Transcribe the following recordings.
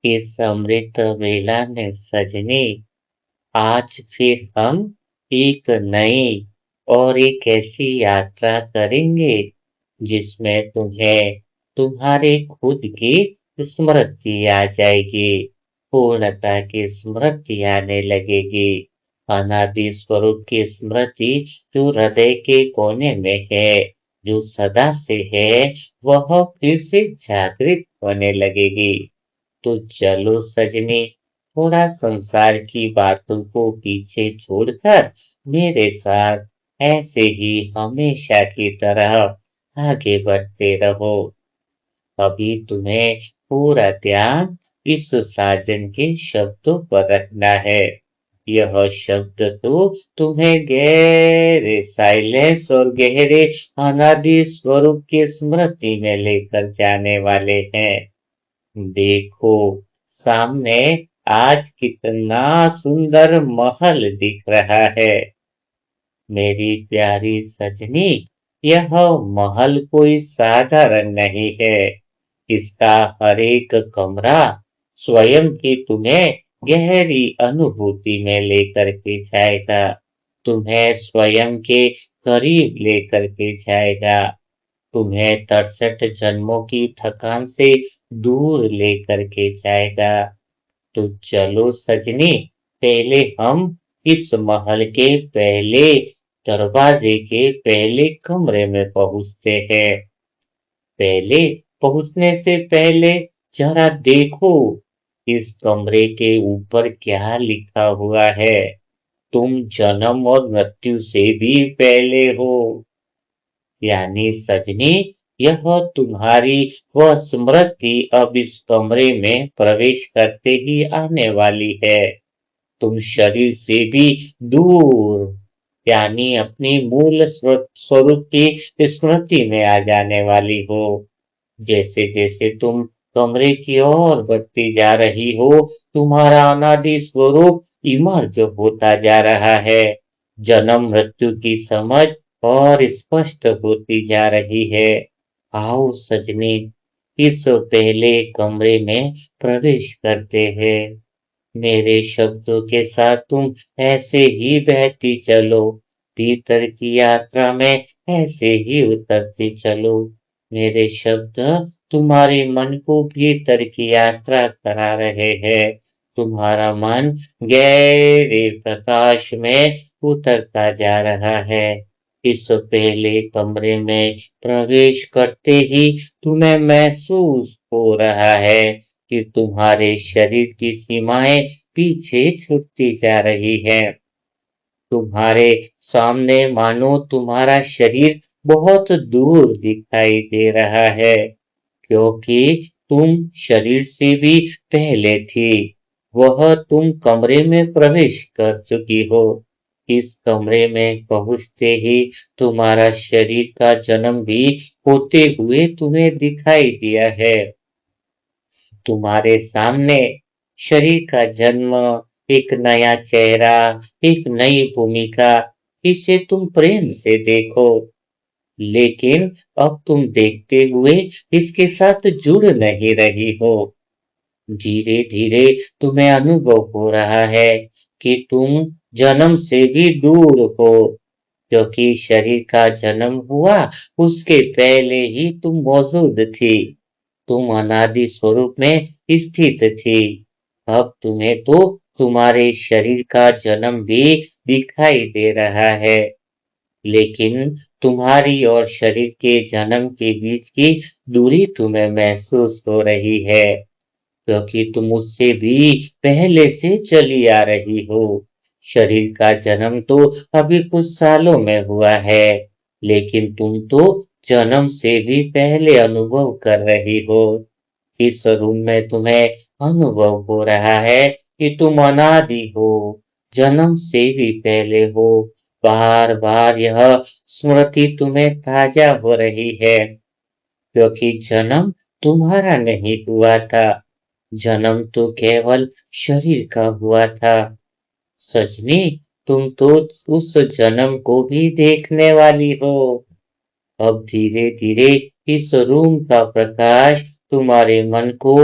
इस अमृत वेला में सजनी, आज फिर हम एक नई और एक ऐसी यात्रा करेंगे जिसमें तुम्हें तुम्हारे खुद की स्मृति आ जाएगी, पूर्णता की स्मृति आने लगेगी, अनादि स्वरूप की स्मृति जो हृदय के कोने में है, जो सदा से है, वह फिर से जागृत होने लगेगी। तो चलो सजनी, थोड़ा संसार की बातों को पीछे छोड़कर मेरे साथ ऐसे ही हमेशा की तरह आगे बढ़ते रहो। अभी तुम्हें पूरा ध्यान इस साजन के शब्दों पर रखना है। यह शब्द तो तुम्हें गहरे साइलेंस और गहरे अनादि स्वरूप की स्मृति में लेकर जाने वाले हैं। देखो, सामने आज कितना सुंदर महल दिख रहा है। मेरी प्यारी सजनी, यह महल कोई साधारण नहीं है। इसका हर एक कमरा स्वयं ही तुम्हें गहरी अनुभूति में लेकर के जाएगा, तुम्हें स्वयं के करीब लेकर के जाएगा, तुम्हें 63 जन्मों की थकान से दूर लेकर के जाएगा। तो चलो सजनी, पहले हम इस महल के पहले दरवाजे के पहले कमरे में पहुंचते हैं। पहले पहुंचने से पहले जरा देखो, इस कमरे के ऊपर क्या लिखा हुआ है। तुम जन्म और मृत्यु से भी पहले हो। यानी सजनी, यह तुम्हारी वह स्मृति अब इस कमरे में प्रवेश करते ही आने वाली है। तुम शरीर से भी दूर, यानी अपनी मूल स्वरूप की स्मृति में आ जाने वाली हो। जैसे जैसे तुम कमरे की ओर बढ़ती जा रही हो, तुम्हारा अनादि स्वरूप इमर्ज होता जा रहा है। जन्म मृत्यु की समझ और स्पष्ट होती जा रही है। आओ सजनी, इस पहले कमरे में प्रवेश करते हैं। मेरे शब्दों के साथ तुम ऐसे ही बहती चलो, भीतर की यात्रा में ऐसे ही उतरती चलो। मेरे शब्द तुम्हारे मन को भीतर की यात्रा करा रहे हैं। तुम्हारा मन गहरे प्रकाश में उतरता जा रहा है। इस पहले कमरे में प्रवेश करते ही तुम्हें महसूस हो रहा है कि तुम्हारे शरीर की सीमाएं पीछे छूटती जा रही हैं। तुम्हारे सामने मानो तुम्हारा शरीर बहुत दूर दिखाई दे रहा है, क्योंकि तुम शरीर से भी पहले थी। वह तुम कमरे में प्रवेश कर चुकी हो। इस कमरे में पहुंचते ही तुम्हारा शरीर का जन्म भी होते हुए तुम्हें दिखाई दिया है। तुम्हारे सामने शरीर का जन्म, एक नया चेहरा, एक नई भूमिका, इसे तुम प्रेम से देखो। लेकिन अब तुम देखते हुए इसके साथ जुड़ नहीं रही हो। धीरे धीरे तुम्हें अनुभव हो रहा है कि तुम जन्म से भी दूर हो, क्योंकि शरीर का जन्म हुआ उसके पहले ही तुम मौजूद थी। तुम अनादि स्वरूप में स्थित थी। अब तुम्हें तो तुम्हारे शरीर का जन्म भी दिखाई दे रहा है, लेकिन तुम्हारी और शरीर के जन्म के बीच की दूरी तुम्हें महसूस हो रही है, क्योंकि तुम उससे भी पहले से चली आ रही हो। शरीर का जन्म तो अभी कुछ सालों में हुआ है, लेकिन तुम तो जन्म से भी पहले अनुभव कर रही हो। इस रूम में तुम्हें अनुभव हो रहा है कि तुम अनादि हो, जन्म से भी पहले हो। बार बार यह स्मृति तुम्हें ताजा हो रही है, क्योंकि जन्म तुम्हारा नहीं हुआ था, जन्म तो केवल शरीर का हुआ था। सजनी, तुम तो उस जन्म को भी देखने वाली हो। अब धीरे धीरे इस रूम का प्रकाश तुम्हारे मन को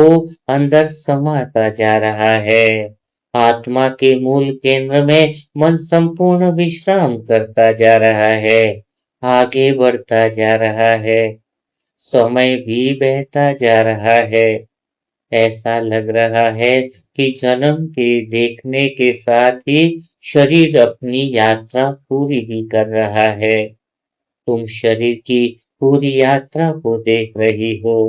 अंदर समाता जा रहा है। आत्मा के मूल केंद्र में मन संपूर्ण विश्राम करता जा रहा है, आगे बढ़ता जा रहा है। समय भी बहता जा रहा है। ऐसा लग रहा है कि जन्म के देखने के साथ ही शरीर अपनी यात्रा पूरी भी कर रहा है। तुम शरीर की पूरी यात्रा को देख रही हो।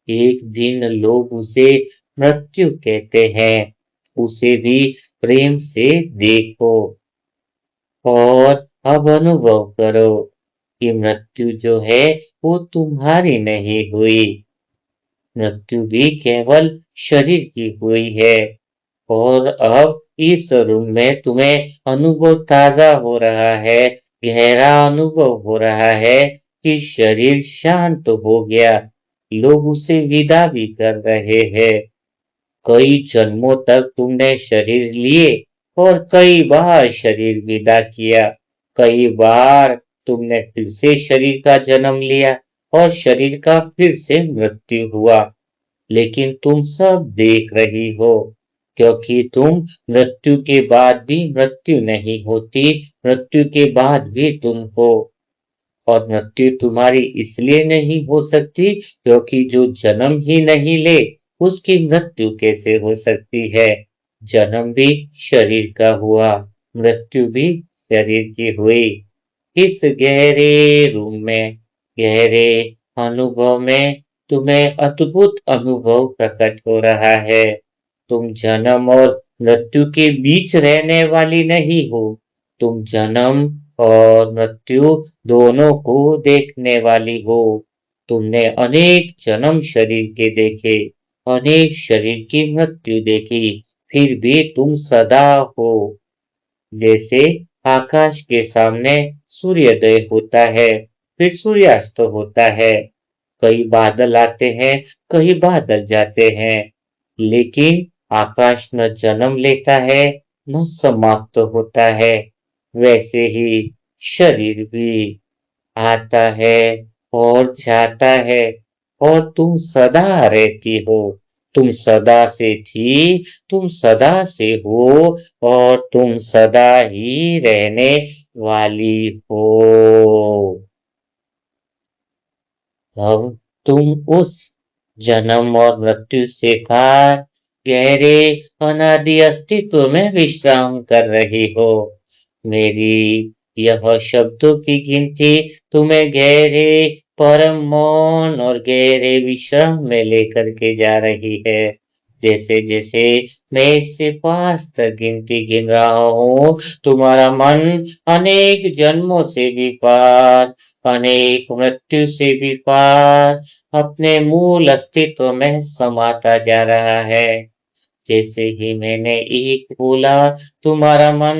एक दिन लोग उसे मृत्यु कहते हैं। उसे भी प्रेम से देखो और अब अनुभव करो कि मृत्यु जो है वो तुम्हारी नहीं हुई। मृत्यु भी केवल शरीर की हुई है। और अब इस रूम में तुम्हें अनुभव ताजा हो रहा है, गहरा अनुभव हो रहा है कि शरीर शांत हो गया। लोग उसे विदा भी कर रहे हैं। कई जन्मों तक तुमने शरीर लिए और कई बार शरीर विदा किया। कई बार तुमने फिर से शरीर का जन्म लिया और शरीर का फिर से मृत्यु हुआ। लेकिन तुम सब देख रही हो, क्योंकि तुम मृत्यु के बाद भी मृत्यु नहीं होती, मृत्यु के बाद भी तुम हो। और मृत्यु तुम्हारी इसलिए नहीं हो सकती क्योंकि जो जन्म ही नहीं ले उसकी मृत्यु कैसे हो सकती है। जन्म भी शरीर का हुआ, मृत्यु भी शरीर की हुई। इस गहरे रूम में, गहरे अनुभव में तुम्हें अद्भुत अनुभव प्रकट हो रहा है। तुम जन्म और मृत्यु के बीच रहने वाली नहीं हो। तुम जन्म और मृत्यु दोनों को देखने वाली हो। तुमने अनेक जन्म शरीर के देखे, अनेक शरीर की मृत्यु देखी, फिर भी तुम सदा हो। जैसे आकाश के सामने सूर्योदय होता है, फिर सूर्यास्त होता है। कई बादल आते हैं, कई बादल जाते हैं, लेकिन आकाश न जन्म लेता है, न समाप्त होता है। वैसे ही शरीर भी आता है और जाता है और तुम सदा रहती हो। तुम सदा से थी, तुम सदा से हो और तुम सदा ही रहने वाली हो। अब तुम उस जन्म और मृत्यु से पार गहरे अनादि अस्तित्व में विश्राम कर रही हो। मेरी यह शब्दों की गिनती तुम्हें गहरे परम मौन और गहरे विश्राम में लेकर के जा रही है। जैसे जैसे मैं 1 से 5 तक गिनती गिन रहा हूँ, तुम्हारा मन अनेक जन्मों से भी पार, अनेक मृत्यु से भी पार अपने मूल अस्तित्व में समाता जा रहा है। जैसे ही मैंने एक बोला, तुम्हारा मन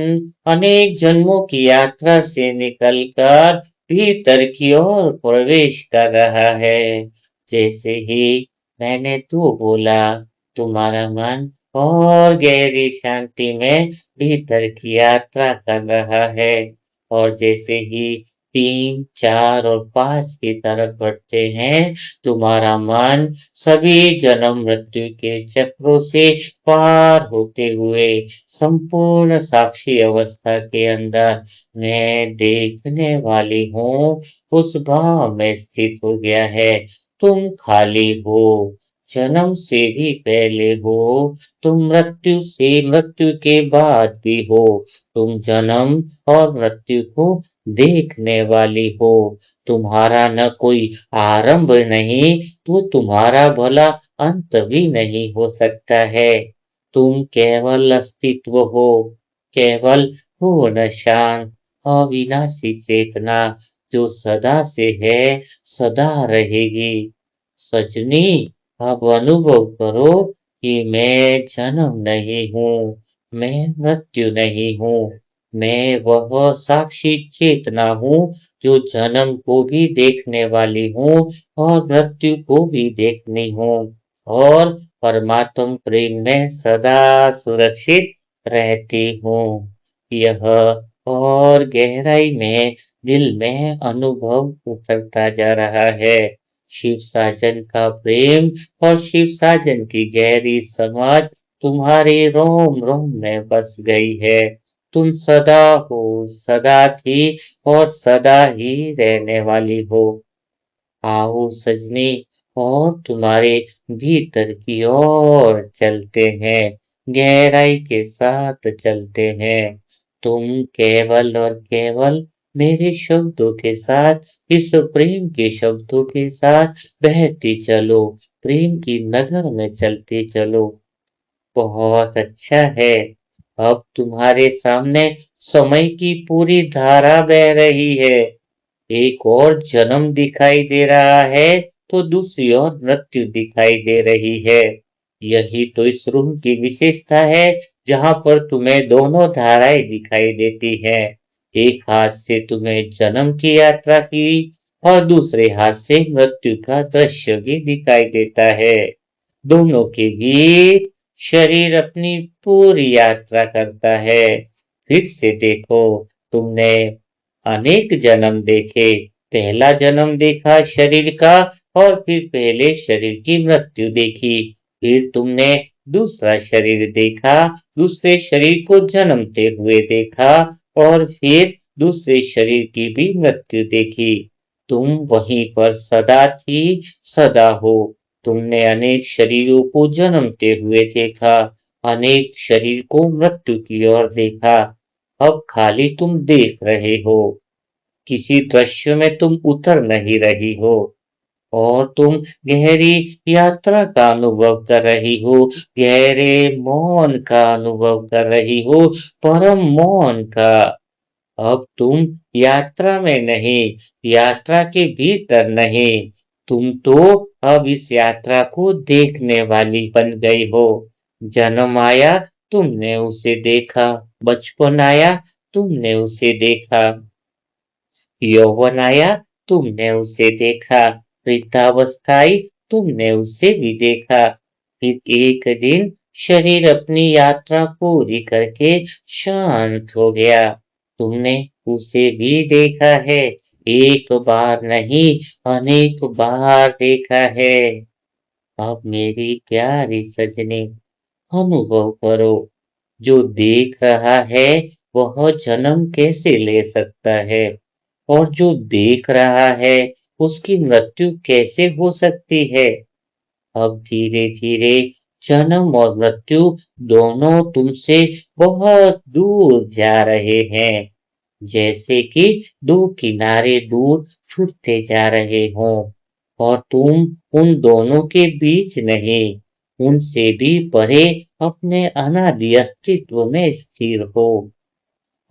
अनेक जन्मों की यात्रा से निकलकर भीतर की ओर प्रवेश कर रहा है। जैसे ही मैंने तू बोला, तुम्हारा मन और गहरी शांति में भीतर की यात्रा कर रहा है। और जैसे ही 3, 4 और 5 की तरफ बढ़ते हैं, तुम्हारा मन सभी जन्म मृत्यु के चक्रों से पार होते हुए संपूर्ण साक्षी अवस्था के अंदर मैं देखने वाली हूँ उस भाव में स्थित हो गया है। तुम खाली हो, जन्म से भी पहले हो, तुम मृत्यु से मृत्यु के बाद भी हो। तुम जन्म और मृत्यु को देखने वाली हो। तुम्हारा न कोई आरंभ नहीं तो तुम्हारा भला अंत भी नहीं हो सकता है। तुम केवल अस्तित्व हो, केवल पूर्ण शांत अविनाशी चेतना जो सदा से है, सदा रहेगी। सजनी, अब अनुभव करो कि मैं जन्म नहीं हूँ, मैं मृत्यु नहीं हूँ, मैं वह साक्षी चेतना हूँ जो जन्म को भी देखने वाली हूँ और मृत्यु को भी देखनी हूँ और परमात्म प्रेम में सदा सुरक्षित रहती हूँ। यह और गहराई में दिल में अनुभव उतरता जा रहा है। शिव साजन का प्रेम और शिव साजन की गहरी समझ तुम्हारे रोम रोम में बस गई है। तुम सदा हो, सदा थी और सदा ही रहने वाली हो। आओ सजनी, और तुम्हारे भीतर की ओर चलते हैं, गहराई के साथ चलते हैं। तुम केवल और केवल मेरे शब्दों के साथ, इस प्रेम के शब्दों के साथ बहती चलो, प्रेम की नगर में चलती चलो। बहुत अच्छा है। अब तुम्हारे सामने समय की पूरी धारा बह रही है। एक और जन्म दिखाई दे रहा है तो दूसरी ओर मृत्यु दिखाई दे रही है। यही तो इस रूम की विशेषता है, जहां पर तुम्हें दोनों धाराएं दिखाई देती हैं। एक हाथ से तुम्हें जन्म की यात्रा की और दूसरे हाथ से मृत्यु का दृश्य भी दिखाई देता है। दोनों के बीच शरीर अपनी पूरी यात्रा करता है। फिर से देखो, तुमने अनेक जन्म देखे। पहला जन्म देखा शरीर का और फिर पहले शरीर की मृत्यु देखी। फिर तुमने दूसरा शरीर देखा, दूसरे शरीर को जन्मते हुए देखा और फिर दूसरे शरीर की भी मृत्यु देखी। तुम वहीं पर सदा थी, सदा हो। तुमने अनेक शरीरों को जन्मते हुए देखा, अनेक शरीर को मृत्यु की ओर देखा। अब खाली तुम देख रहे हो, किसी दृश्य में तुम उतर नहीं रही हो, और तुम गहरी यात्रा का अनुभव कर रही हो, गहरे मौन का अनुभव कर रही हो, परम मौन का। अब तुम यात्रा में नहीं, यात्रा के भीतर नहीं, तुम तो अब इस यात्रा को देखने वाली बन गई हो। जन्म आया, तुमने उसे देखा। बचपन आया, तुमने उसे देखा। यौवन आया, तुमने उसे देखा। वृद्धावस्था आई, तुमने उसे भी देखा। फिर एक दिन शरीर अपनी यात्रा पूरी करके शांत हो गया। तुमने उसे भी देखा है, एक बार नहीं, अनेक बार देखा है। अब मेरी प्यारी सजनी, अनुभव करो, जो देख रहा है वह जन्म कैसे ले सकता है, और जो देख रहा है उसकी मृत्यु कैसे हो सकती है। अब धीरे धीरे जन्म और मृत्यु दोनों तुमसे बहुत दूर जा रहे हैं, जैसे कि दो किनारे दूर छूटते जा रहे हों, और तुम उन दोनों के बीच नहीं, उनसे भी परे अपने अनादि अस्तित्व में स्थिर हो।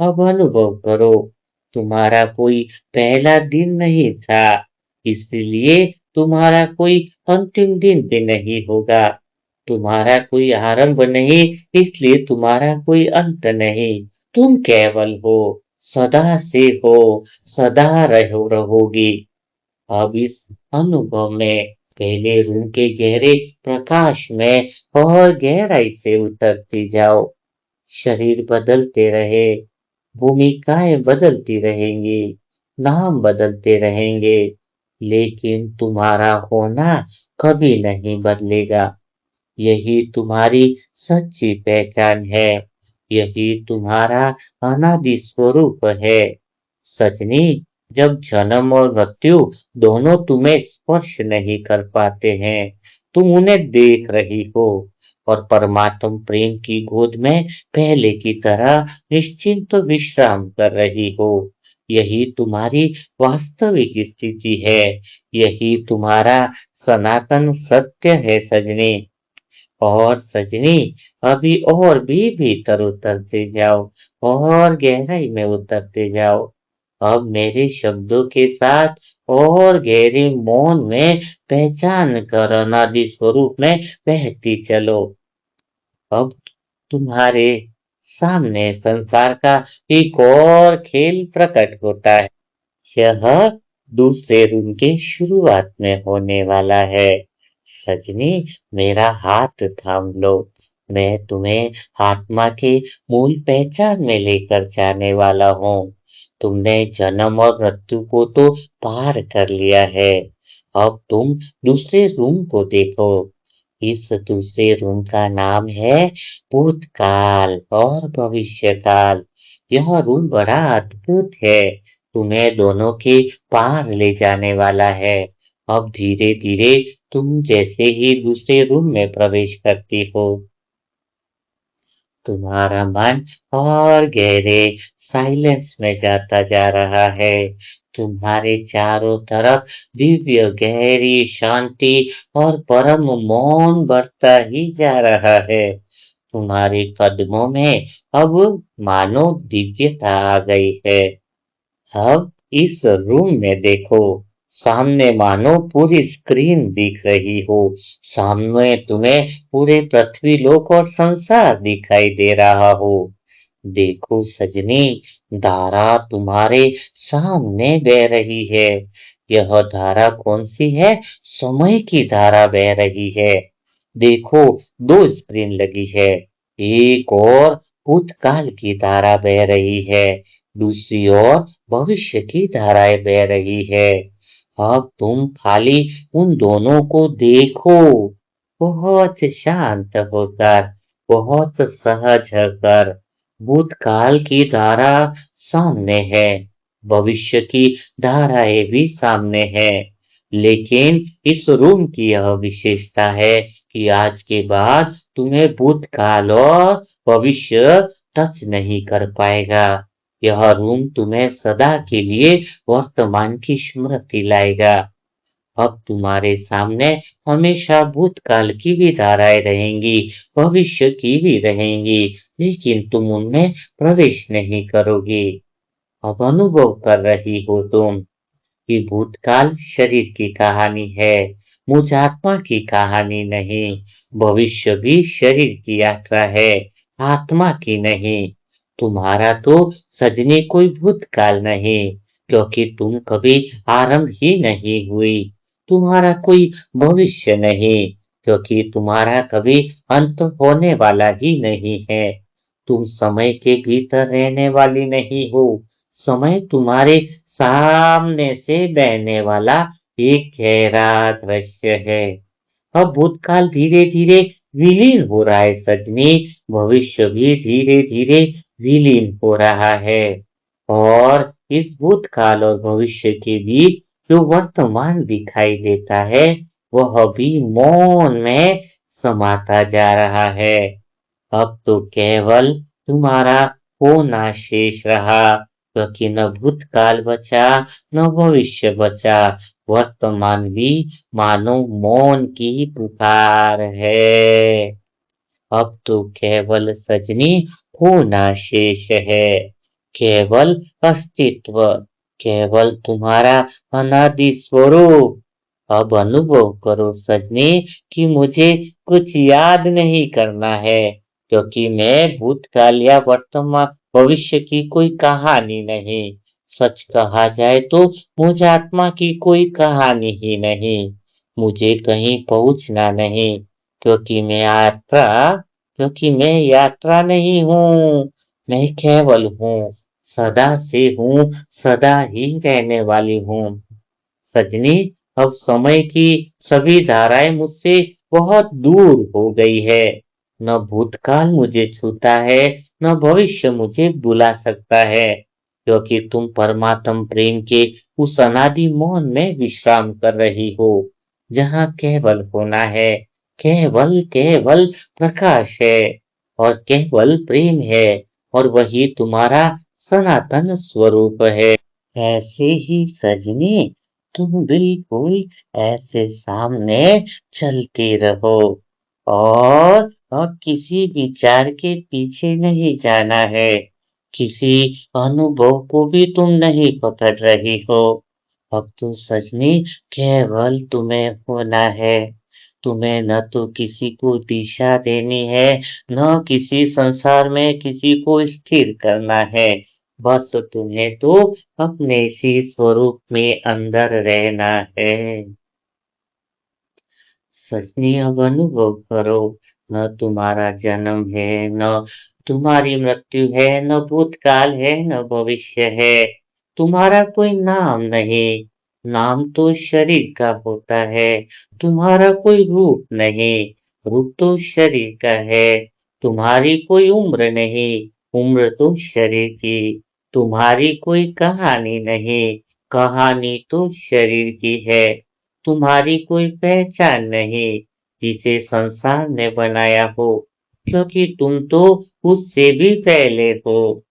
अब अनुभव करो, तुम्हारा कोई पहला दिन नहीं था, इसलिए तुम्हारा कोई अंतिम दिन भी नहीं होगा। तुम्हारा कोई आरंभ नहीं, इसलिए तुम्हारा कोई अंत नहीं। तुम केवल हो, सदा से हो, सदा रहोगी। अब इस अनुभव में पहले रूम के गहरे प्रकाश में और गहराई से उतरती जाओ। शरीर बदलते रहे, भूमिकाएं बदलती रहेंगी, नाम बदलते रहेंगे, लेकिन तुम्हारा होना कभी नहीं बदलेगा। यही तुम्हारी सच्ची पहचान है, यही तुम्हारा अनादि स्वरूप है। सजनी, जब जन्म और मृत्यु दोनों तुम्हें स्पर्श नहीं कर पाते हैं, तुम उन्हें देख रही हो, और परमात्म प्रेम की गोद में पहले की तरह निश्चिंत विश्राम कर रही हो। यही तुम्हारी वास्तविक स्थिति है, यही तुम्हारा सनातन सत्य है सजनी। और सजनी, अभी और भी भीतर उतरते जाओ, और गहराई में उतरते जाओ। अब मेरे शब्दों के साथ और गहरे मौन में पहचान कर अनादि स्वरूप में बहती चलो। अब तुम्हारे सामने संसार का एक और खेल प्रकट होता है। यह दूसरे दिन के शुरुआत में होने वाला है। सजनी, मेरा हाथ थाम लो, मैं तुम्हें आत्मा के मूल पहचान में लेकर जाने वाला हूँ। तुमने जन्म और मृत्यु को तो पार कर लिया है, अब तुम दूसरे रूम को देखो। इस दूसरे रूम का नाम है भूतकाल और भविष्यकाल। यह रूम बड़ा अद्भुत है, तुम्हें दोनों के पार ले जाने वाला है। अब धीरे धीरे तुम जैसे ही दूसरे रूम में प्रवेश करती हो, तुम्हारा मन और गहरे साइलेंस में जाता जा रहा है। तुम्हारे चारों तरफ दिव्य गहरी शांति और परम मौन बढ़ता ही जा रहा है। तुम्हारे कदमों में अब मानो दिव्यता आ गई है। अब इस रूम में देखो, सामने मानो पूरी स्क्रीन दिख रही हो। सामने तुम्हें पूरे पृथ्वी लोक और संसार दिखाई दे रहा हो। देखो सजनी, धारा तुम्हारे सामने बह रही है। यह धारा कौन सी है? समय की धारा बह रही है। देखो, दो स्क्रीन लगी है। एक और भूतकाल की धारा बह रही है, दूसरी ओर भविष्य की धाराएं बह रही है। अब तुम खाली उन दोनों को देखो, बहुत शांत होकर, बहुत सहज होकर। भूतकाल की धारा सामने है, भविष्य की धाराएं भी सामने है। लेकिन इस रूम की यह विशेषता है कि आज के बाद तुम्हें भूतकाल और भविष्य टच नहीं कर पाएगा। यह रूम तुम्हें सदा के लिए वर्तमान की स्मृति लाएगा। अब तुम्हारे सामने हमेशा भूतकाल की भी धाराएं रहेंगी, भविष्य की भी रहेंगी, लेकिन तुम उनमें प्रवेश नहीं करोगे। अब अनुभव कर रही हो तुम कि भूतकाल शरीर की कहानी है, मुझ आत्मा की कहानी नहीं। भविष्य भी शरीर की यात्रा है, आत्मा की नहीं। तुम्हारा तो सजनी कोई भूतकाल नहीं, क्योंकि तुम कभी आरंभ ही नहीं हुई। तुम्हारा कोई भविष्य नहीं, क्योंकि तुम्हारा कभी अंत होने वाला ही नहीं है। तुम समय के भीतर रहने वाली नहीं हो, समय तुम्हारे सामने से बहने वाला एक गहरा दृश्य है। अब भूतकाल धीरे धीरे विलीन हो रहा है सजनी, भविष्य भी धीरे धीरे विलीन हो रहा है। और इस भूतकाल और भविष्य के बीच जो वर्तमान दिखाई देता है, वह भी मौन में समाता जा रहा है। अब तो केवल तुम्हारा होना शेष रहा, क्योंकि न भूतकाल बचा, न भविष्य बचा। वर्तमान भी मानो मौन की पुकार है। अब तो केवल सजनी होना शेष है, केवल अस्तित्व, केवल तुम्हारा अनादि स्वरूप। अब अनुभव करो सजनी कि मुझे कुछ याद नहीं करना है, क्योंकि मैं भूतकाल या वर्तमान भविष्य की कोई कहानी नहीं। सच कहा जाए तो मुझ आत्मा की कोई कहानी ही नहीं। मुझे कहीं पहुंचना नहीं, क्योंकि मैं यात्रा नहीं हूँ, मैं केवल हूँ, सदा से हूँ, सदा ही रहने वाली हूँ। सजनी, अब समय की सभी धाराएं मुझसे बहुत दूर हो गई है। न भूतकाल मुझे छूता है, न भविष्य मुझे बुला सकता है, क्योंकि तुम परमात्म प्रेम के उस अनादि मौन में विश्राम कर रही हो, जहाँ केवल होना है, केवल केवल प्रकाश है, और केवल प्रेम है, और वही तुम्हारा सनातन स्वरूप है। ऐसे ही सजनी, तुम बिल्कुल ऐसे सामने चलती रहो, और अब किसी विचार के पीछे नहीं जाना है, किसी अनुभव को भी तुम नहीं पकड़ रही हो। अब तो सजनी केवल तुम्हें होना है। तुम्हें न तो किसी को दिशा देनी है, न किसी संसार में किसी को स्थिर करना है। बस तुम्हें तो अपने इसी स्वरूप में अंदर रहना है। सजनी, अब अनुभव करो, न तुम्हारा जन्म है, न तुम्हारी मृत्यु है, न भूतकाल है, न भविष्य है। तुम्हारा कोई नाम नहीं, नाम तो शरीर का होता है, तुम्हारा कोई रूप नहीं, रूप तो शरीर का है, तुम्हारी कोई उम्र नहीं, उम्र तो शरीर की, तुम्हारी कोई कहानी नहीं, कहानी तो शरीर की है, तुम्हारी कोई पहचान नहीं, जिसे संसार ने बनाया हो, क्योंकि तुम तो उससे भी पहले हो।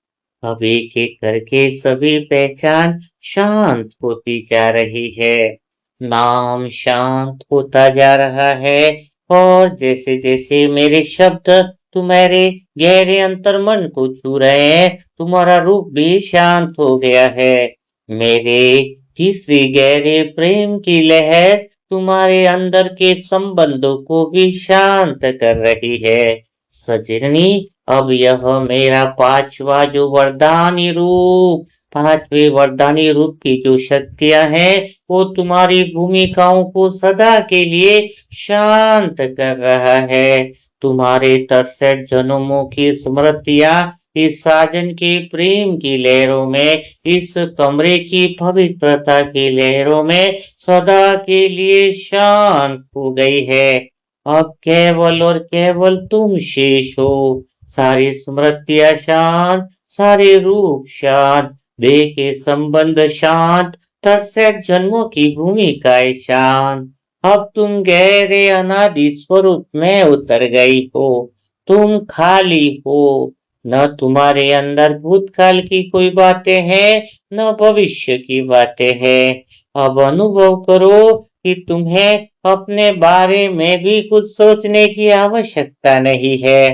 अब एक एक करके सभी पहचान शांत होती जा रही है, नाम शांत होता जा रहा है, और जैसे जैसे मेरे शब्द तुम्हारे गहरे अंतर्मन को छू रहे हैं, तुम्हारा रूप भी शांत हो गया है। मेरे तीसरी गहरे प्रेम की लहर तुम्हारे अंदर के संबंधों को भी शांत कर रही है। सजनी, अब यह मेरा पांचवा जो वरदानी रूप, पांचवे वरदानी रूप की जो शक्तियां हैं, वो तुम्हारी भूमिकाओं को सदा के लिए शांत कर रहा है। तुम्हारे 63 जन्मों की स्मृतियां इस साजन के प्रेम की लहरों में, इस कमरे की पवित्रता की लहरों में सदा के लिए शांत हो गई है। अब केवल और केवल तुम शेष हो, सारी स्मृतियां शांत, सारे रूप शांत, देह के संबंध शांत, 63 जन्मों की भूमिकाएं शांत। अब तुम गहरे अनादि स्वरूप में उतर गई हो, तुम खाली हो, न तुम्हारे अंदर भूतकाल की कोई बातें हैं, न भविष्य की बातें हैं। अब अनुभव करो कि तुम्हें अपने बारे में भी कुछ सोचने की आवश्यकता नहीं है,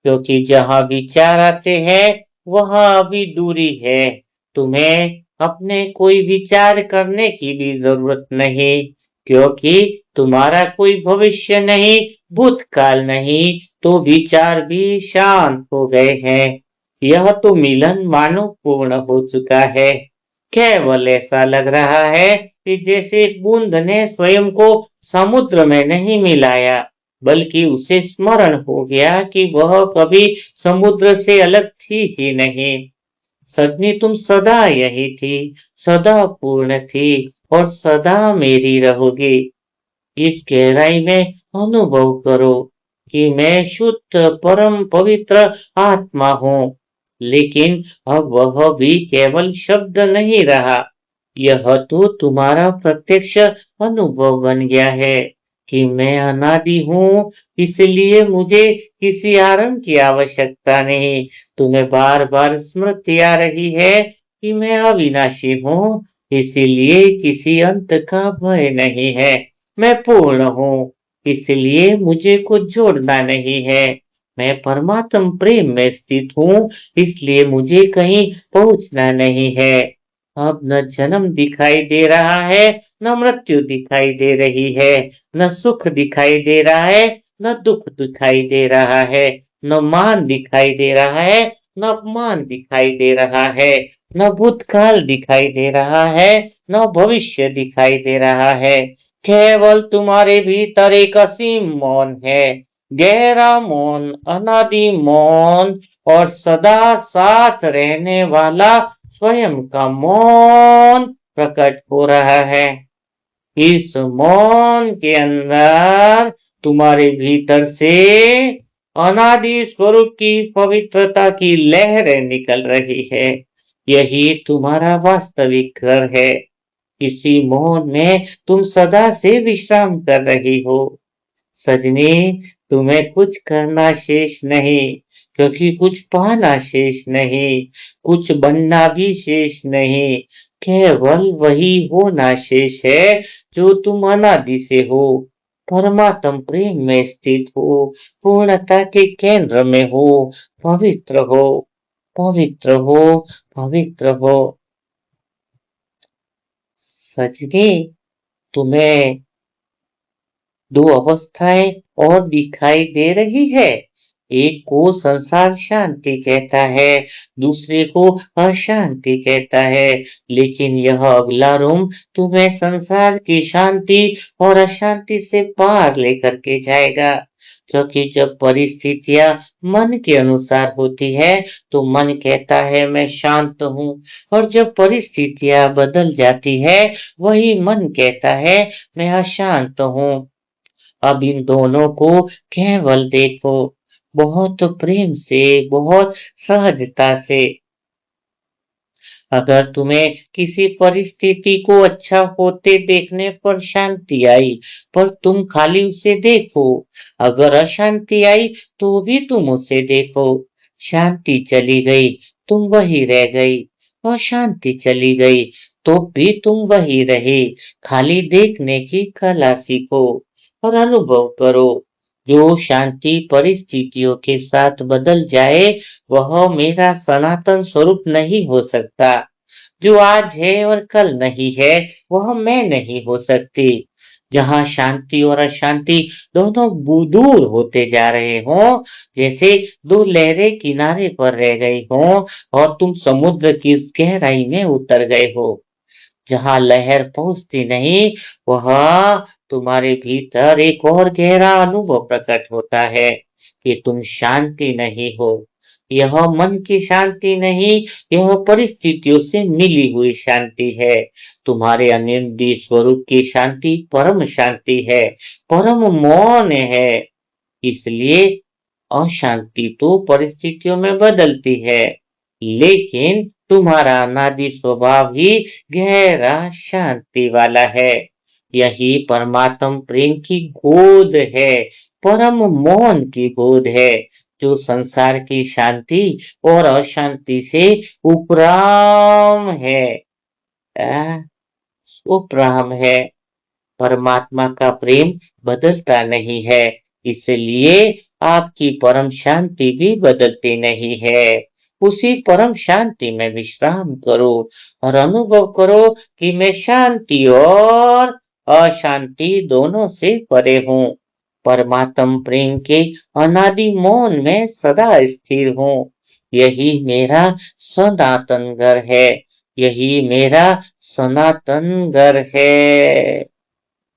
क्योंकि जहां विचार आते हैं वहां अभी दूरी है। तुम्हें अपने कोई विचार करने की भी जरूरत नहीं, क्योंकि तुम्हारा कोई भविष्य नहीं, भूतकाल नहीं, तो विचार भी शांत हो गए हैं। यह तो मिलन मानो पूर्ण हो चुका है। केवल ऐसा लग रहा है कि जैसे एक बूंद ने स्वयं को समुद्र में नहीं मिलाया, बल्कि उसे स्मरण हो गया कि वह कभी समुद्र से अलग थी ही नहीं। सजनी, तुम सदा यही थी, सदा पूर्ण थी, और सदा मेरी रहोगी। इस गहराई में अनुभव करो कि मैं शुद्ध परम पवित्र आत्मा हूँ, लेकिन अब वह भी केवल शब्द नहीं रहा, यह तो तुम्हारा प्रत्यक्ष अनुभव बन गया है कि मैं अनादि हूँ, इसलिए मुझे किसी आरंभ की आवश्यकता नहीं। तुम्हें बार बार स्मृति आ रही है कि मैं अविनाशी हूँ, इसीलिए किसी अंत का भय नहीं है। मैं पूर्ण हूँ, इसलिए मुझे कुछ जोड़ना नहीं है। मैं परमात्म प्रेम में स्थित हूँ, इसलिए मुझे कहीं पहुंचना नहीं है। अब न जन्म दिखाई दे रहा है, न मृत्यु दिखाई दे रही है, न सुख दिखाई दे रहा है, न दुख दिखाई दे रहा है, न मान दिखाई दे रहा है, न अपमान दिखाई दे रहा है, न भूतकाल दिखाई दे रहा है, न भविष्य दिखाई दे रहा है। केवल तुम्हारे भीतर एक असीम मौन है, गहरा मौन, अनादि मौन, और सदा साथ रहने वाला स्वयं का मौन प्रकट हो रहा है। इस मौन के अंदर तुम्हारे भीतर से अनादि स्वरूप की पवित्रता की लहरें निकल रही है। यही तुम्हारा वास्तविक घर है। इसी मौन में तुम सदा से विश्राम कर रही हो। सजनी, तुम्हें कुछ करना शेष नहीं, क्योंकि कुछ पाना शेष नहीं, कुछ बनना भी शेष नहीं, केवल वही होना शेष है जो तुम अनादि से हो। परमात्म प्रेम में स्थित हो, पूर्णता के केंद्र में हो, पवित्र हो, पवित्र हो, पवित्र हो। सजनी, तुम्हें दो अवस्थाएं और दिखाई दे रही है। एक को संसार शांति कहता है, दूसरे को अशांति कहता है, लेकिन यह अगला रूम तुम्हें संसार की शांति और अशांति से पार लेकर के जाएगा, क्योंकि जब परिस्थितियां मन के अनुसार होती है तो मन कहता है मैं शांत हूँ, और जब परिस्थितियां बदल जाती है वही मन कहता है मैं अशांत हूँ। अब इन दोनों को केवल देखो, बहुत प्रेम से, बहुत सहजता से। अगर तुम्हें किसी परिस्थिति को अच्छा होते देखने पर शांति आई, पर तुम खाली उसे देखो। अगर अशांति आई तो भी तुम उसे देखो। शांति चली गई, तुम वही रह गई। अशांति चली गई तो भी तुम वही रहे। खाली देखने की कला सीखो और अनुभव करो। जो शांति परिस्थितियों के साथ बदल जाए वह मेरा सनातन स्वरूप नहीं हो सकता। जो आज है और कल नहीं है वह मैं नहीं हो सकती। जहां शांति और अशांति दोनों दूर होते जा रहे हों, जैसे दो लहरें किनारे पर रह गई हों और तुम समुद्र की इस गहराई में उतर गए हो। जहां लहर पहुंचती नहीं, वहां तुम्हारे भीतर एक और गहरा अनुभव प्रकट होता है कि तुम शांति नहीं हो। यह मन की शांति नहीं, यह परिस्थितियों से मिली हुई शांति है। तुम्हारे अनिर्वचनीय स्वरूप की शांति परम शांति है, परम मौन है। इसलिए अशांति तो परिस्थितियों में बदलती है, लेकिन तुम्हारा अनादि स्वभाव ही गहरा शांति वाला है। यही परमात्म प्रेम की गोद है, परम मौन की गोद है, जो संसार की शांति और अशांति से उपराम है। उपराम है। परमात्मा का प्रेम बदलता नहीं है, इसलिए आपकी परम शांति भी बदलती नहीं है। उसी परम शांति में विश्राम करो और अनुभव करो कि मैं शांति और अशांति दोनों से परे हूँ। परमात्म प्रेम के अनादि मौन में सदा स्थिर हूँ। यही मेरा सनातन घर है, यही मेरा सनातन घर है।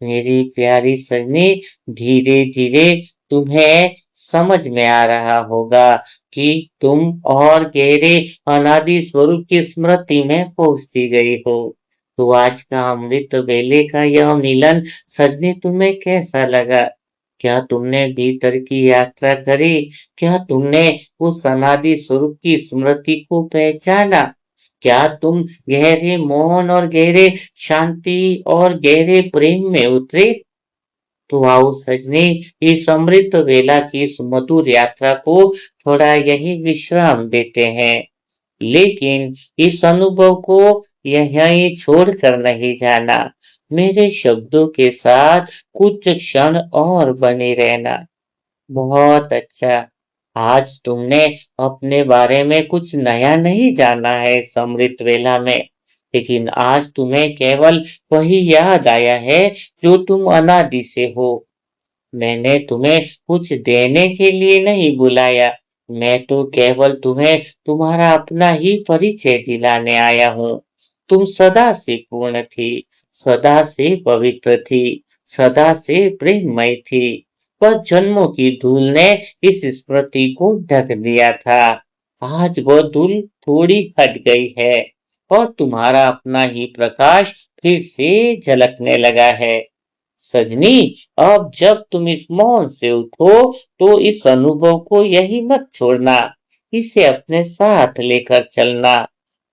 मेरी प्यारी सजनी, धीरे धीरे तुम्हें समझ में आ रहा होगा कि तुम और गहरे अनादि स्वरूप की स्मृति में पहुंचती गई हो। तो आज का अमृत वेले का यह मिलन सजनी तुम्हें कैसा लगा? क्या तुमने भीतर की यात्रा करी? क्या तुमने उस अनादि स्वरूप की स्मृति को पहचाना? क्या तुम गहरे मौन और गहरे शांति और गहरे प्रेम में उतरे? तो आओ सजने, इस अमृत वेला की इस मधुर यात्रा को थोड़ा यही विश्राम देते हैं। लेकिन इस अनुभव को यहीं छोड़कर नहीं जाना। मेरे शब्दों के साथ कुछ क्षण और बने रहना। बहुत अच्छा। आज तुमने अपने बारे में कुछ नया नहीं जाना है इस अमृत वेला में, लेकिन आज तुम्हें केवल वही याद आया है जो तुम अनादि से हो। मैंने तुम्हें कुछ देने के लिए नहीं बुलाया, मैं तो केवल तुम्हें तुम्हारा अपना ही परिचय दिलाने आया हूँ। तुम सदा से पूर्ण थी, सदा से पवित्र थी, सदा से प्रेममय थी। पर जन्मों की धूल ने इस स्मृति को ढक दिया था। आज वह धूल थोड़ी हट गई है और तुम्हारा अपना ही प्रकाश फिर से झलकने लगा है। सजनी, अब जब तुम इस मौन से उठो तो इस अनुभव को यही मत छोड़ना, इसे अपने साथ लेकर चलना।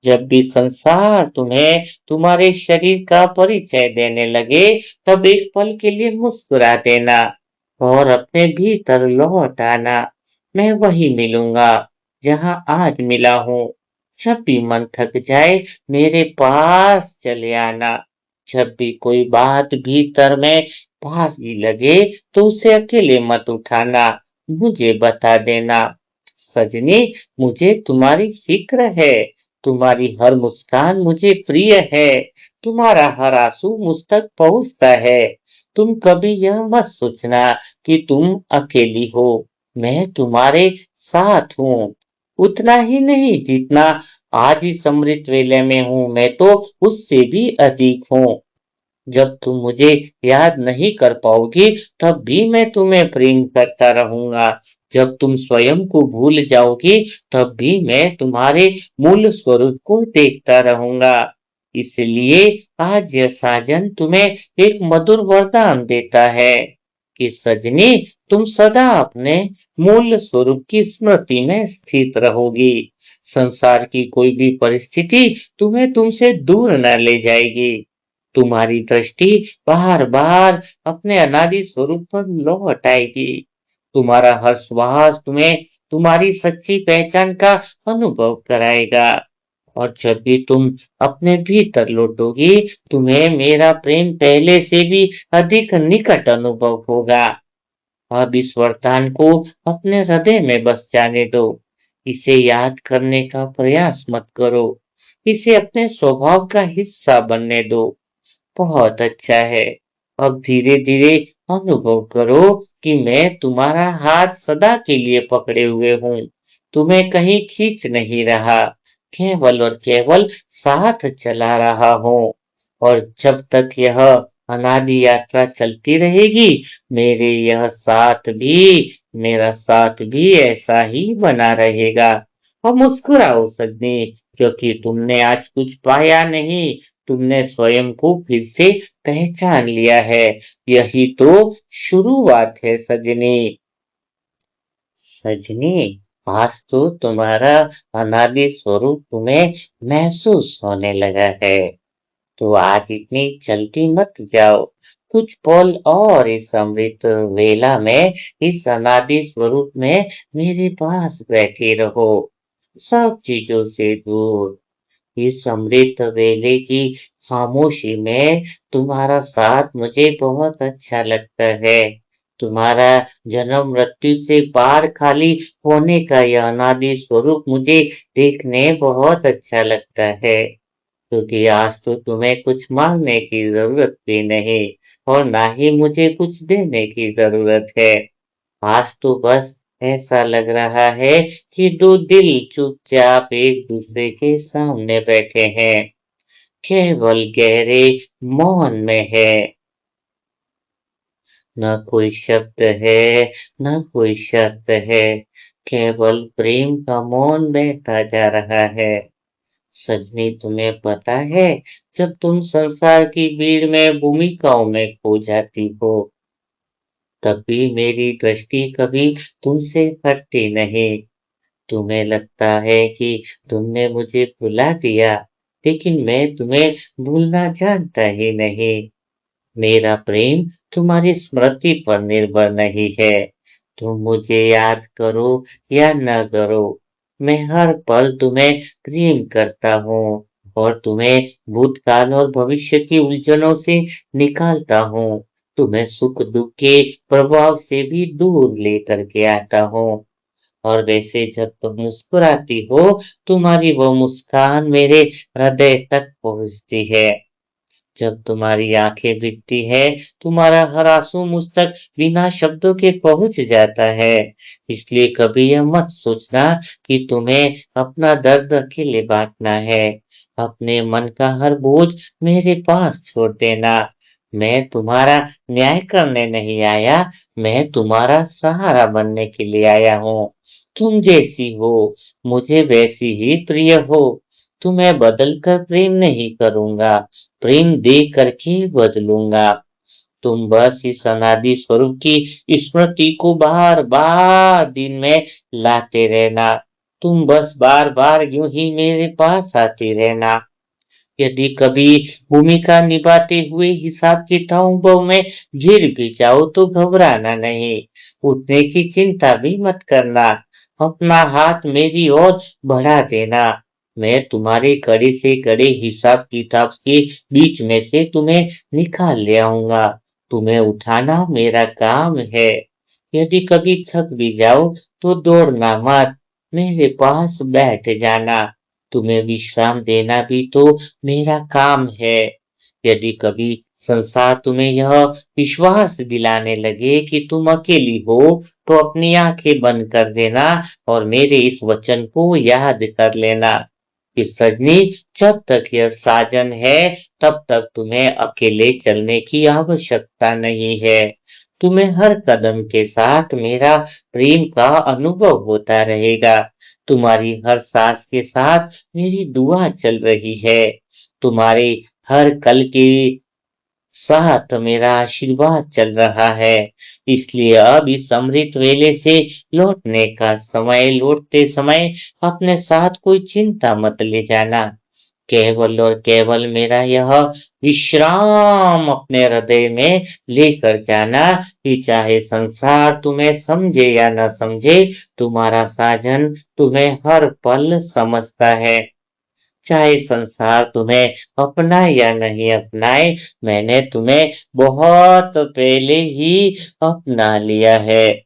जब भी संसार तुम्हें तुम्हारे शरीर का परिचय देने लगे, तब एक पल के लिए मुस्कुरा देना और अपने भीतर लौट आना। मैं वही मिलूंगा जहां आज मिला हूँ। जब भी मन थक जाए मेरे पास चले आना। जब भी कोई बात भीतर में भारी लगे तो उसे अकेले मत उठाना, मुझे बता देना। सजनी, मुझे तुम्हारी फिक्र है। तुम्हारी हर मुस्कान मुझे प्रिय है। तुम्हारा हर आंसू मुझ तक पहुंचता है। तुम कभी यह मत सोचना कि तुम अकेली हो। मैं तुम्हारे साथ हूँ। उतना ही नहीं जितना आज इस अमृत वेले में हूँ, मैं तो उससे भी अधिक हूँ। जब तुम मुझे याद नहीं कर पाओगी, तब भी मैं तुम्हें प्रेम करता रहूंगा। जब तुम स्वयं को भूल जाओगी, तब भी मैं तुम्हारे मूल स्वरूप को देखता रहूंगा। इसलिए आज यह साजन तुम्हें एक मधुर वरदान देता है कि सजनी, तुम सदा अपने मूल स्वरूप की स्मृति में स्थित रहोगी। संसार की कोई भी परिस्थिति तुम्हें तुमसे दूर न ले जाएगी। तुम्हारी दृष्टि बार बार अपने अनादि स्वरूप पर लौट आएगी। तुम्हारा हर श्वास तुम्हें तुम्हारी सच्ची पहचान का अनुभव कराएगा। और जब भी तुम अपने भीतर लौटोगी, तुम्हें मेरा प्रेम पहले से भी अधिक निकट अनुभव होगा। अब इस वरदान को अपने हृदय में बस जाने दो। इसे याद करने का प्रयास मत करो। इसे अपने स्वभाव का हिस्सा बनने दो। बहुत अच्छा है। अब धीरे धीरे अनुभव करो कि मैं तुम्हारा हाथ सदा के लिए पकड़े हुए हूँ। तुम्हें कहीं खींच नहीं रहा, केवल और केवल साथ चला रहा हूँ। और जब तक यह अनादि यात्रा चलती रहेगी, मेरा साथ भी ऐसा ही बना रहेगा। और मुस्कुराओ सजनी, क्योंकि तुमने आज कुछ पाया नहीं, तुमने स्वयं को फिर से पहचान लिया है। यही तो शुरुआत है सजनी। सजनी, आज तो तुम्हारा अनादि स्वरूप तुम्हें महसूस होने लगा है। तो आज इतनी जल्दी मत जाओ। कुछ पल और इस अमृत वेला में, इस अनादि स्वरूप में मेरे पास बैठे रहो, सब चीजों से दूर। इस अमृत वेले की खामोशी में तुम्हारा साथ मुझे बहुत अच्छा लगता है। तुम्हारा जन्म मृत्यु से पार खाली होने का यह अनादि स्वरूप मुझे देखने बहुत अच्छा लगता है। क्योंकि आज तो तुम्हें कुछ मांगने की जरूरत भी नहीं, और ना ही मुझे कुछ देने की जरूरत है। आज तो बस ऐसा लग रहा है कि दो दिल चुपचाप एक दूसरे के सामने बैठे हैं, केवल गहरे मौन में है। न कोई शब्द है, न कोई शर्त है, केवल प्रेम का मौन बहता जा रहा है। सजनी, तुम्हें पता है, जब तुम संसार की भीड़ में भूमिकाओं में खो जाती हो, तब भी मेरी दृष्टि कभी तुमसे हटती नहीं। तुम्हें लगता है कि तुमने मुझे भुला दिया, लेकिन मैं तुम्हें भूलना जानता ही नहीं। मेरा प्रेम तुम्हारी स्मृति पर निर्भर नहीं है। तुम मुझे याद करो या न करो, मैं हर पल तुम्हें प्रेम करता हूँ, और तुम्हें भूतकाल और भविष्य की उलझनों से निकालता हूँ। तुम्हें सुख दुख के प्रभाव से भी दूर लेकर के आता हूँ। और वैसे जब तुम मुस्कुराती हो, तुम्हारी वो मुस्कान मेरे हृदय तक पहुंचती है। जब तुम्हारी आंखें भीगती है, तुम्हारा हर आंसू मुझ तक बिना शब्दों के पहुंच जाता है। इसलिए कभी यह मत सोचना कि तुम्हें अपना दर्द अकेले बांटना है। अपने मन का हर बोझ मेरे पास छोड़ देना। मैं तुम्हारा न्याय करने नहीं आया, मैं तुम्हारा सहारा बनने के लिए आया हूँ। तुम जैसी हो, मुझे वैसी ही प्रिय हो। तुम्हें बदल कर प्रेम नहीं करूंगा, प्रेम दे करके बदलूंगा। तुम बस इस अनादि स्वरूप की स्मृति को बार बार दिन में लाते रहना। तुम बस बार बार यूं ही मेरे पास आते रहना। यदि कभी भूमिका निभाते हुए हिसाब किताबों में गिर भी जाओ, तो घबराना नहीं, उठने की चिंता भी मत करना। अपना हाथ मेरी ओर बढ़ा देना। मैं तुम्हारे कड़े से कड़े हिसाब किताब के बीच में से तुम्हें निकाल ले आऊंगा। तुम्हें उठाना मेरा काम है। यदि कभी थक भी जाओ, तो दौड़ना मत, मेरे पास बैठ जाना। तुम्हें विश्राम देना भी तो मेरा काम है। यदि कभी संसार तुम्हें यह विश्वास दिलाने लगे कि तुम अकेली हो, तो अपनी आंखें बंद कर देना और मेरे इस वचन को याद कर लेना। कि सजनी, जब तक यह साजन है तब तक तुम्हें अकेले चलने की आवश्यकता नहीं है। तुम्हें हर कदम के साथ मेरा प्रेम का अनुभव होता रहेगा। तुम्हारी हर सांस के साथ मेरी दुआ चल रही है। तुम्हारे हर कल के साथ मेरा आशीर्वाद चल रहा है। इसलिए अब इस अमृत वेले से लौटते समय अपने साथ कोई चिंता मत ले जाना। केवल और केवल मेरा यह विश्राम अपने हृदय में लेकर जाना कि चाहे संसार तुम्हें समझे या न समझे, तुम्हारा साजन तुम्हें हर पल समझता है। चाहे संसार तुम्हें अपनाए या नहीं अपनाए, मैंने तुम्हें बहुत पहले ही अपना लिया है।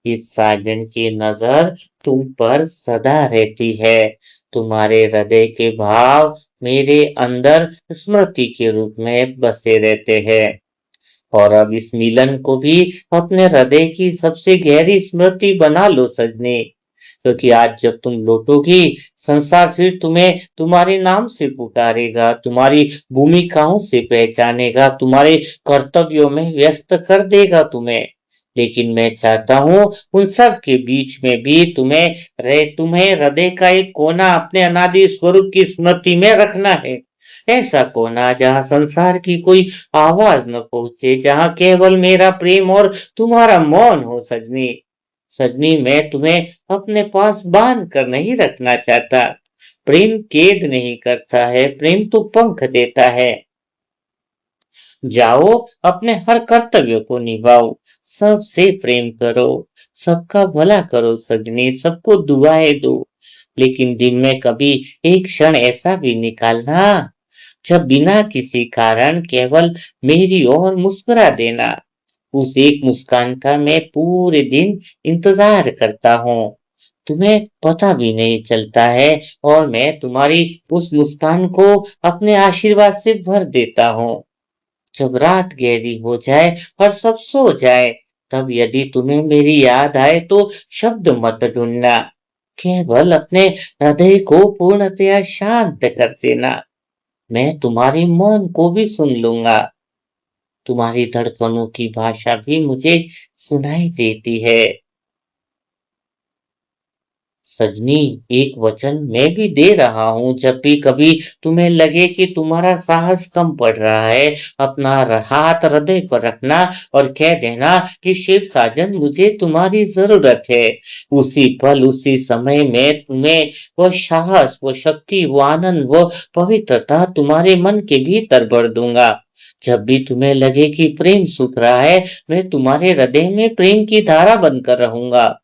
इस साजन की नजर तुम पर सदा रहती है। तुम्हारे हृदय के भाव मेरे अंदर स्मृति के रूप में बसे रहते हैं। और अब इस मिलन को भी अपने हृदय की सबसे गहरी स्मृति बना लो सजनी, क्योंकि आज जब तुम लौटोगी, संसार फिर तुम्हें तुम्हारे नाम से पुकारेगा, तुम्हारी भूमिकाओं से पहचानेगा, तुम्हारे कर्तव्यों में व्यस्त कर देगा तुम्हें। लेकिन मैं चाहता हूँ उन सब के बीच में भी तुम्हें हृदय का एक कोना अपने अनादि स्वरूप की स्मृति में रखना है। ऐसा कोना जहाँ संसार की कोई आवाज न पहुंचे, जहाँ केवल मेरा प्रेम और तुम्हारा मौन हो सजनी। सजनी, मैं तुम्हें अपने पास बांध कर नहीं रखना चाहता। प्रेम कैद नहीं करता है, प्रेम तो पंख देता है। जाओ, अपने हर कर्तव्य को निभाओ, सबसे प्रेम करो, सबका भला करो सजनी, सबको दुआएं दो। लेकिन दिन में कभी एक क्षण ऐसा भी निकालना जब बिना किसी कारण केवल मेरी ओर मुस्कुरा देना। उस एक मुस्कान का मैं पूरे दिन इंतजार करता हूँ। तुम्हें पता भी नहीं चलता है और मैं तुम्हारी उस मुस्कान को अपने आशीर्वाद से भर देता हूँ। जब रात गहरी हो जाए और सब सो जाए, तब यदि तुम्हें मेरी याद आए तो शब्द मत ढूंढना, केवल अपने हृदय को पूर्णतया शांत कर देना। मैं तुम्हारे मौन को भी सुन लूंगा। तुम्हारी धड़कनों की भाषा भी मुझे सुनाई देती है। सजनी, एक वचन मैं भी दे रहा हूँ, जब भी कभी तुम्हें लगे कि तुम्हारा साहस कम पड़ रहा है, अपना हाथ हृदय पर रखना और कह देना कि शिव साजन, मुझे तुम्हारी जरूरत है। उसी पल उसी समय में तुम्हें वो साहस, वो शक्ति, वो आनंद, वो पवित्रता तुम्हारे मन के भीतर भर दूंगा। जब भी तुम्हें लगे कि प्रेम सूख रहा है, मैं तुम्हारे हृदय में प्रेम की धारा बनकर रहूंगा।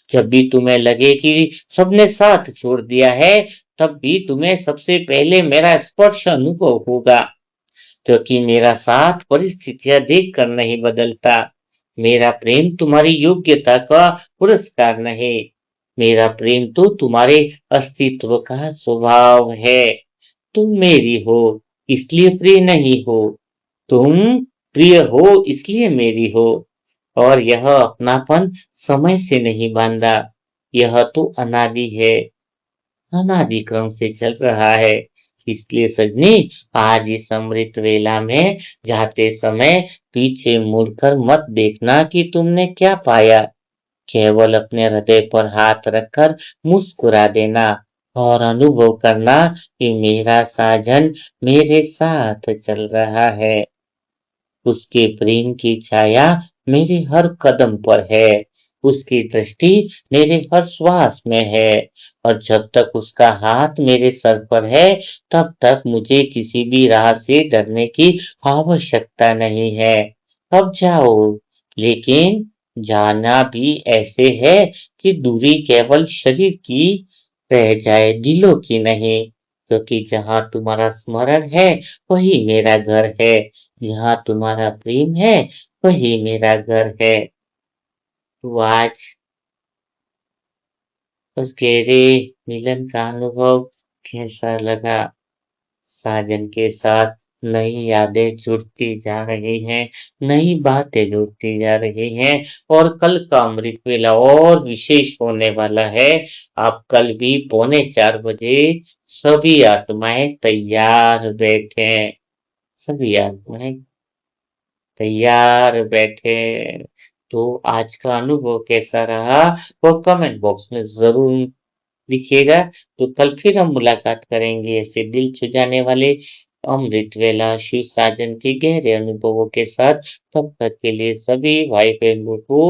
जब भी तुम्हें लगे कि सबने साथ छोड़ दिया है, तब भी तुम्हें सबसे पहले मेरा स्पर्श अनुभव होगा, क्योंकि मेरा साथ परिस्थितियां देखकर नहीं बदलता। मेरा प्रेम तुम्हारी योग्यता का पुरस्कार नहीं, मेरा प्रेम तो तुम्हारे अस्तित्व का स्वभाव है। तुम मेरी हो, इसलिए प्रिय नहीं हो। तुम प्रिय हो, इसलिए मेरी हो। और यह अपनापन समय से नहीं बांधा, यह तो अनादि है, अनादि क्रम से चल रहा है। इसलिए सजनी, आज इस अमृत वेला में जाते समय पीछे मुड़कर मत देखना कि तुमने क्या पाया। केवल अपने हृदय पर हाथ रखकर मुस्कुरा देना और अनुभव करना कि मेरा साजन मेरे साथ चल रहा है। उसके प्रेम की छाया मेरे हर कदम पर है, उसकी दृष्टि मेरे हर श्वास में है, और जब तक उसका हाथ मेरे सर पर है, तब तक मुझे किसी भी राह से डरने की आवश्यकता नहीं है। अब जाओ, लेकिन जाना भी ऐसे है कि दूरी केवल शरीर की रह जाए, दिलों की नहीं, क्योंकि जहां तुम्हारा स्मरण है, वही मेरा घर है। जहाँ तुम्हारा प्रेम है, वही मेरा घर है। तो आज उस गहरे मिलन का अनुभव कैसा लगा? साजन के साथ नई यादें जुड़ती जा रही हैं, नई बातें जुड़ती जा रही हैं और कल का अमृत वेला और विशेष होने वाला है। आप कल भी 3:45 बजे सभी आत्माएं तैयार बैठें, सभी आत्माएं तैयार बैठे। तो आज का अनुभव कैसा रहा वो कमेंट बॉक्स में जरूर लिखिएगा। तो कल फिर हम मुलाकात करेंगे ऐसे दिल छू जाने वाले अमृत वेला शिव साजन के गहरे अनुभवों के साथ। तब तक के लिए सभी भाई बहनों को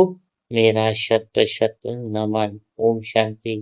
मेरा शत शत नमन। ओम शांति।